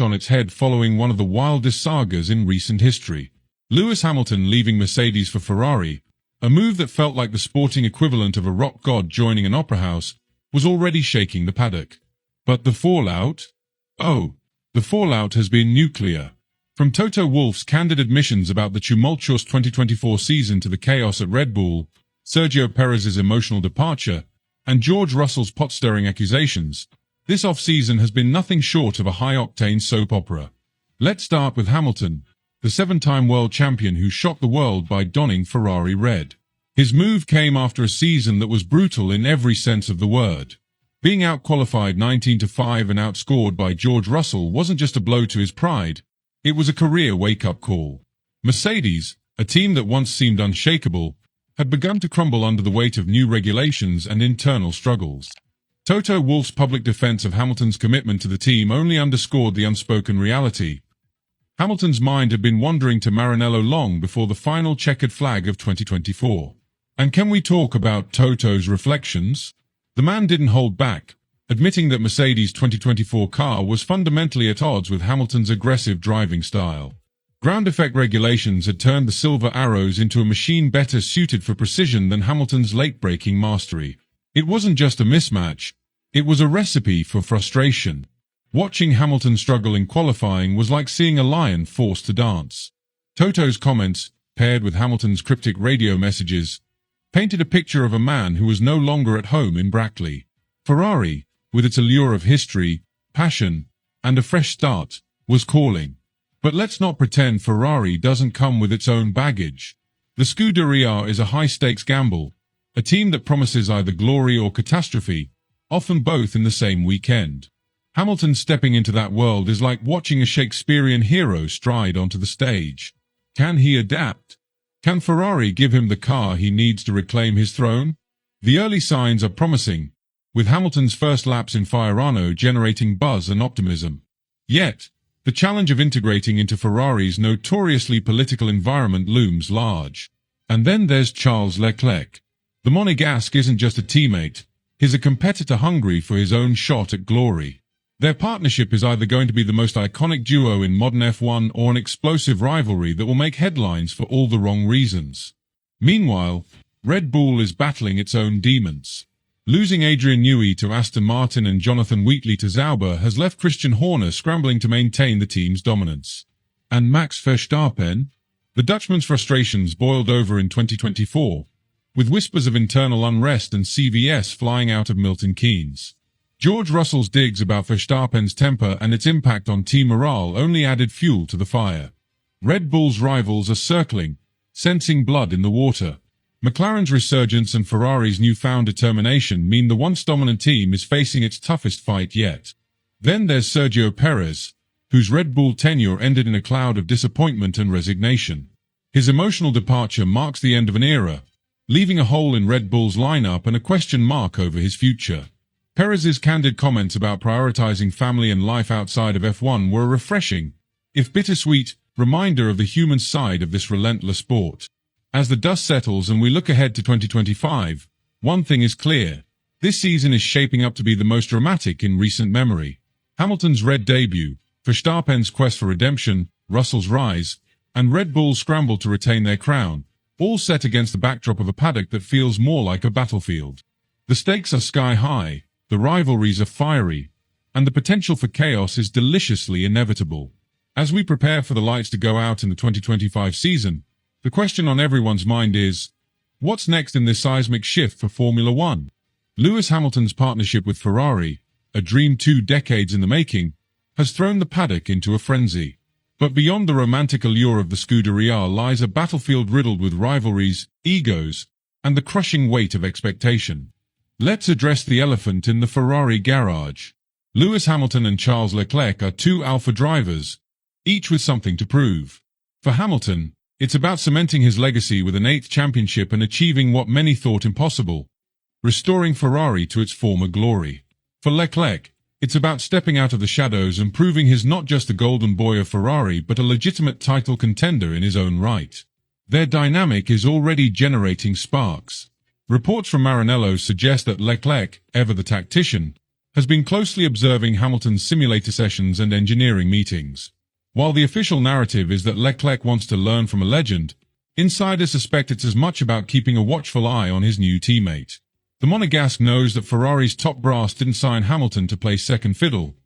on its head following one of the wildest sagas in recent history. Lewis Hamilton leaving Mercedes for Ferrari, a move that felt like the sporting equivalent of a rock god joining an opera house, was already shaking the paddock. But the fallout? Oh, the fallout has been nuclear. From Toto Wolff's candid admissions about the tumultuous 2024 season to the chaos at Red Bull, Sergio Perez's emotional departure, and George Russell's pot-stirring accusations, this off-season has been nothing short of a high-octane soap opera. Let's start with Hamilton, the seven-time world champion who shocked the world by donning Ferrari red. His move came after a season that was brutal in every sense of the word. Being out-qualified 19-5 and outscored by George Russell wasn't just a blow to his pride, it was a career wake-up call. Mercedes, a team that once seemed unshakable, had begun to crumble under the weight of new regulations and internal struggles. Toto Wolff's public defense of Hamilton's commitment to the team only underscored the unspoken reality. Hamilton's mind had been wandering to Maranello long before the final checkered flag of 2024. And can we talk about Toto's reflections? The man didn't hold back, admitting that Mercedes' 2024 car was fundamentally at odds with Hamilton's aggressive driving style. Ground effect regulations had turned the Silver Arrows into a machine better suited for precision than Hamilton's late-breaking mastery. It wasn't just a mismatch, it was a recipe for frustration. Watching Hamilton struggle in qualifying was like seeing a lion forced to dance. Toto's comments, paired with Hamilton's cryptic radio messages, painted a picture of a man who was no longer at home in Brackley. Ferrari, with its allure of history, passion, and a fresh start, was calling. But let's not pretend Ferrari doesn't come with its own baggage. The Scuderia is a high-stakes gamble, a team that promises either glory or catastrophe, often both in the same weekend. Hamilton stepping into that world is like watching a Shakespearean hero stride onto the stage. Can he adapt? Can Ferrari give him the car he needs to reclaim his throne? The early signs are promising, with Hamilton's first laps in Fiorano generating buzz and optimism. Yet, the challenge of integrating into Ferrari's notoriously political environment looms large. And then there's Charles Leclerc. The Monegasque isn't just a teammate, he's a competitor hungry for his own shot at glory. Their partnership is either going to be the most iconic duo in modern F1 or an explosive rivalry that will make headlines for all the wrong reasons. Meanwhile, Red Bull is battling its own demons. Losing Adrian Newey to Aston Martin and Jonathan Wheatley to Sauber has left Christian Horner scrambling to maintain the team's dominance. And Max Verstappen? The Dutchman's frustrations boiled over in 2024, with whispers of internal unrest and CVS flying out of Milton Keynes. George Russell's digs about Verstappen's temper and its impact on team morale only added fuel to the fire. Red Bull's rivals are circling, sensing blood in the water. McLaren's resurgence and Ferrari's newfound determination mean the once-dominant team is facing its toughest fight yet. Then there's Sergio Perez, whose Red Bull tenure ended in a cloud of disappointment and resignation. His emotional departure marks the end of an era, leaving a hole in Red Bull's lineup and a question mark over his future. Perez's candid comments about prioritizing family and life outside of F1 were a refreshing, if bittersweet, reminder of the human side of this relentless sport. As the dust settles and we look ahead to 2025, one thing is clear. This season is shaping up to be the most dramatic in recent memory. Hamilton's red debut, Verstappen's quest for redemption, Russell's rise, and Red Bull's scramble to retain their crown, all set against the backdrop of a paddock that feels more like a battlefield. The stakes are sky high, the rivalries are fiery, and the potential for chaos is deliciously inevitable. As we prepare for the lights to go out in the 2025 season, the question on everyone's mind is, what's next in this seismic shift for Formula One? Lewis Hamilton's partnership with Ferrari, a dream 2 decades in the making, has thrown the paddock into a frenzy. But beyond the romantic allure of the Scuderia lies a battlefield riddled with rivalries, egos, and the crushing weight of expectation. Let's address the elephant in the Ferrari garage. Lewis Hamilton and Charles Leclerc are two alpha drivers, each with something to prove. For Hamilton, it's about cementing his legacy with an 8th championship and achieving what many thought impossible, restoring Ferrari to its former glory. For Leclerc, it's about stepping out of the shadows and proving he's not just the golden boy of Ferrari but a legitimate title contender in his own right. Their dynamic is already generating sparks. Reports from Maranello suggest that Leclerc, ever the tactician, has been closely observing Hamilton's simulator sessions and engineering meetings. While the official narrative is that Leclerc wants to learn from a legend, insiders suspect it's as much about keeping a watchful eye on his new teammate. The Monegasque knows that Ferrari's top brass didn't sign Hamilton to play second fiddle,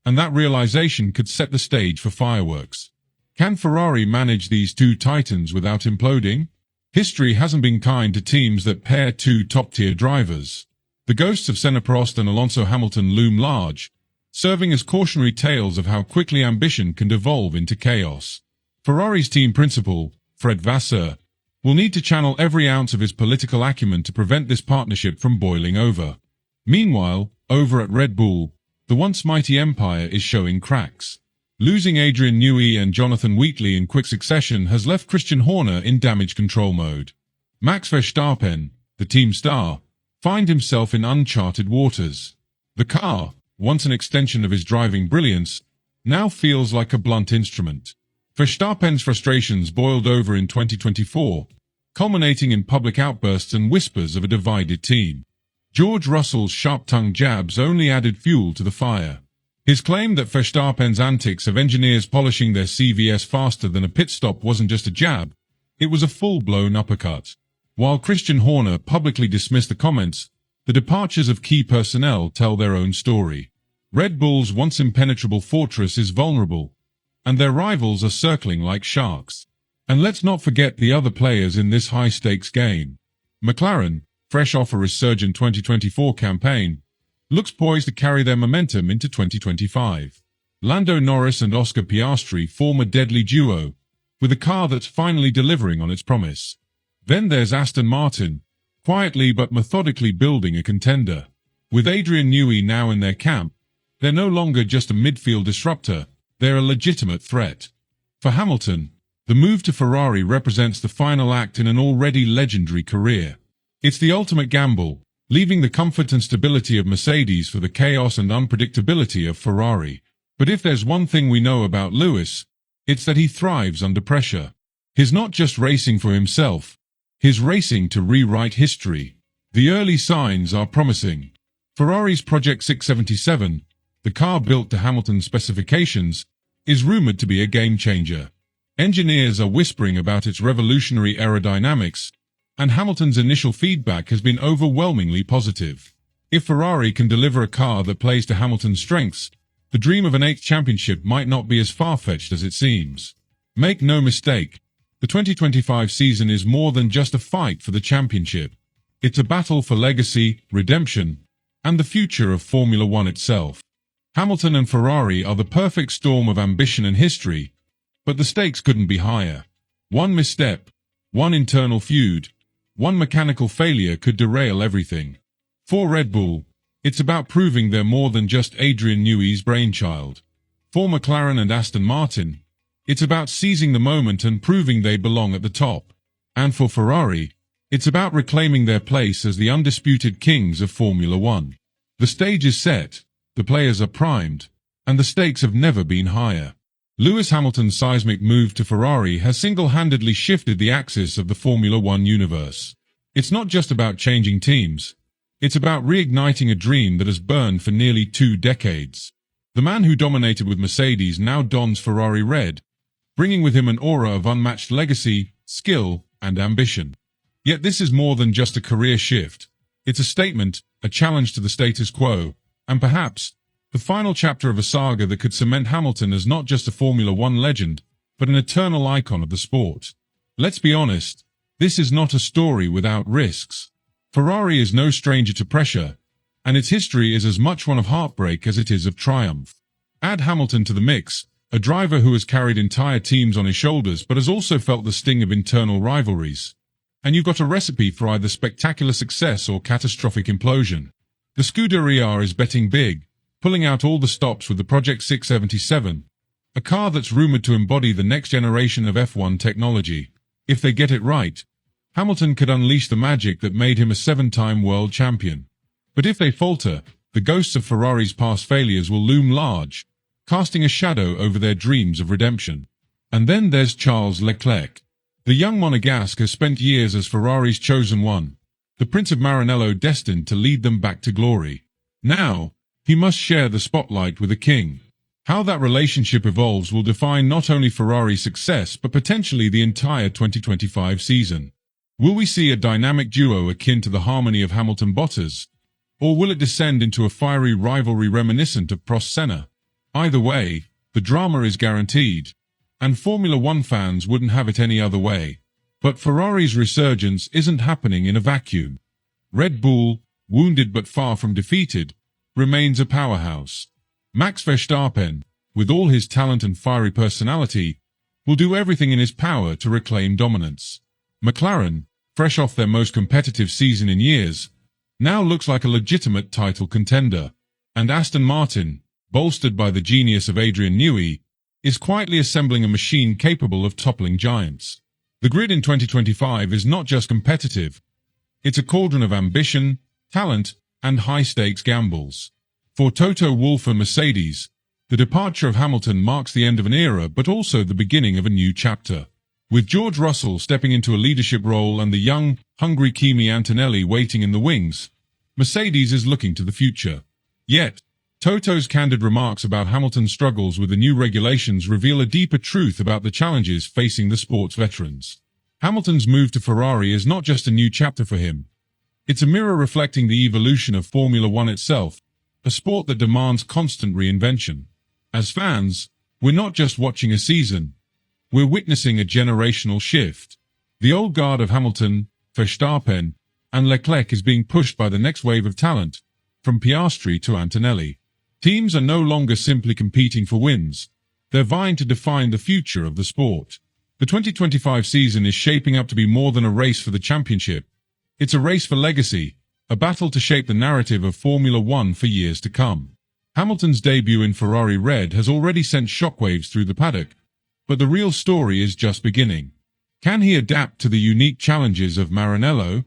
and that realization could set the stage for fireworks. Can Ferrari manage these two titans without imploding? History hasn't been kind to teams that pair two top-tier drivers. The ghosts of Senna Prost and Alonso Hamilton loom large, serving as cautionary tales of how quickly ambition can devolve into chaos. Ferrari's team principal, Fred Vasseur, will need to channel every ounce of his political acumen to prevent this partnership from boiling over. Meanwhile, over at Red Bull, the once mighty empire is showing cracks. Losing Adrian Newey and Jonathan Wheatley in quick succession has left Christian Horner in damage control mode. Max Verstappen, the team star, finds himself in uncharted waters. The car, once an extension of his driving brilliance, now feels like a blunt instrument. Verstappen's frustrations boiled over in 2024, culminating in public outbursts and whispers of a divided team. George Russell's sharp-tongued jabs only added fuel to the fire. His claim that Verstappen's antics of engineers polishing their CVS faster than a pit stop wasn't just a jab, it was a full-blown uppercut. While Christian Horner publicly dismissed the comments, the departures of key personnel tell their own story. Red Bull's once impenetrable fortress is vulnerable, and their rivals are circling like sharks. And let's not forget the other players in this high-stakes game. McLaren, fresh off a resurgent 2024 campaign, looks poised to carry their momentum into 2025. Lando Norris and Oscar Piastri form a deadly duo, with a car that's finally delivering on its promise. Then there's Aston Martin, quietly but methodically building a contender. With Adrian Newey now in their camp, they're no longer just a midfield disruptor, they're a legitimate threat. For Hamilton, the move to Ferrari represents the final act in an already legendary career. It's the ultimate gamble, leaving the comfort and stability of Mercedes for the chaos and unpredictability of Ferrari. But if there's one thing we know about Lewis, it's that he thrives under pressure. He's not just racing for himself, he's racing to rewrite history. The early signs are promising. Ferrari's Project 677, the car built to Hamilton's specifications, is rumored to be a game-changer. Engineers are whispering about its revolutionary aerodynamics, and Hamilton's initial feedback has been overwhelmingly positive. If Ferrari can deliver a car that plays to Hamilton's strengths, the dream of an 8th championship might not be as far-fetched as it seems. Make no mistake, the 2025 season is more than just a fight for the championship. It's a battle for legacy, redemption, and the future of Formula One itself. Hamilton and Ferrari are the perfect storm of ambition and history, but the stakes couldn't be higher. One misstep, one internal feud, one mechanical failure could derail everything. For Red Bull, it's about proving they're more than just Adrian Newey's brainchild. For McLaren and Aston Martin, it's about seizing the moment and proving they belong at the top. And for Ferrari, it's about reclaiming their place as the undisputed kings of Formula One. The stage is set, the players are primed, and the stakes have never been higher. Lewis Hamilton's seismic move to Ferrari has single-handedly shifted the axis of the Formula One universe. It's not just about changing teams. It's about reigniting a dream that has burned for nearly 2 decades. The man who dominated with Mercedes now dons Ferrari red, bringing with him an aura of unmatched legacy, skill, and ambition. Yet this is more than just a career shift. It's a statement, a challenge to the status quo, and perhaps the final chapter of a saga that could cement Hamilton as not just a Formula One legend, but an eternal icon of the sport. Let's be honest, this is not a story without risks. Ferrari is no stranger to pressure, and its history is as much one of heartbreak as it is of triumph. Add Hamilton to the mix, a driver who has carried entire teams on his shoulders but has also felt the sting of internal rivalries, and you've got a recipe for either spectacular success or catastrophic implosion. The Scuderia is betting big, pulling out all the stops with the Project 677, a car that's rumored to embody the next generation of F1 technology. If they get it right, Hamilton could unleash the magic that made him a 7-time world champion. But if they falter, the ghosts of Ferrari's past failures will loom large, casting a shadow over their dreams of redemption. And then there's Charles Leclerc. The young Monegasque has spent years as Ferrari's chosen one, the Prince of Maranello destined to lead them back to glory. Now, he must share the spotlight with a king. How that relationship evolves will define not only Ferrari's success but potentially the entire 2025 season. Will we see a dynamic duo akin to the harmony of Hamilton-Bottas, or will it descend into a fiery rivalry reminiscent of Prost-Senna? Either way, the drama is guaranteed, and Formula One fans wouldn't have it any other way. But Ferrari's resurgence isn't happening in a vacuum. Red Bull, wounded but far from defeated, remains a powerhouse. Max Verstappen, with all his talent and fiery personality, will do everything in his power to reclaim dominance. McLaren, fresh off their most competitive season in years, now looks like a legitimate title contender. And Aston Martin, bolstered by the genius of Adrian Newey, is quietly assembling a machine capable of toppling giants. The grid in 2025 is not just competitive, it's a cauldron of ambition, talent, and high-stakes gambles. For Toto, WOLFF and Mercedes, the departure of Hamilton marks the end of an era but also the beginning of a new chapter. With George Russell stepping into a leadership role and the young, hungry Kimi Antonelli waiting in the wings, Mercedes is looking to the future. Yet, Toto's candid remarks about Hamilton's struggles with the new regulations reveal a deeper truth about the challenges facing the sport's veterans. Hamilton's move to Ferrari is not just a new chapter for him. It's a mirror reflecting the evolution of Formula One itself, a sport that demands constant reinvention. As fans, we're not just watching a season, we're witnessing a generational shift. The old guard of Hamilton, Verstappen, and Leclerc is being pushed by the next wave of talent, from Piastri to Antonelli. Teams are no longer simply competing for wins, they're vying to define the future of the sport. The 2025 season is shaping up to be more than a race for the championship. It's a race for legacy, a battle to shape the narrative of Formula One for years to come. Hamilton's debut in Ferrari Red has already sent shockwaves through the paddock, but the real story is just beginning. Can he adapt to the unique challenges of Maranello?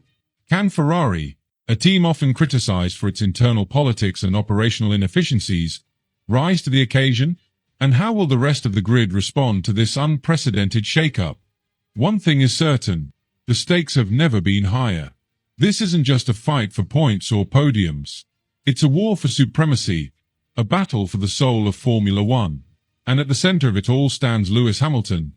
Can Ferrari, a team often criticized for its internal politics and operational inefficiencies, rise to the occasion? And how will the rest of the grid respond to this unprecedented shakeup? One thing is certain, the stakes have never been higher. This isn't just a fight for points or podiums. It's a war for supremacy, a battle for the soul of Formula One. And at the center of it all stands Lewis Hamilton,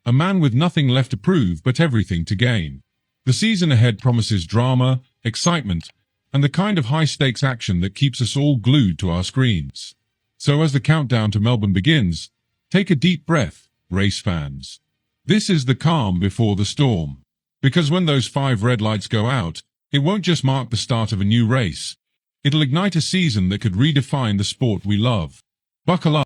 a man with nothing left to prove but everything to gain. The season ahead promises drama, excitement, and the kind of high-stakes action that keeps us all glued to our screens. So as the countdown to Melbourne begins, take a deep breath, race fans. This is the calm before the storm. Because when those 5 red lights go out, it won't just mark the start of a new race. It'll ignite a season that could redefine the sport we love. Buckle up.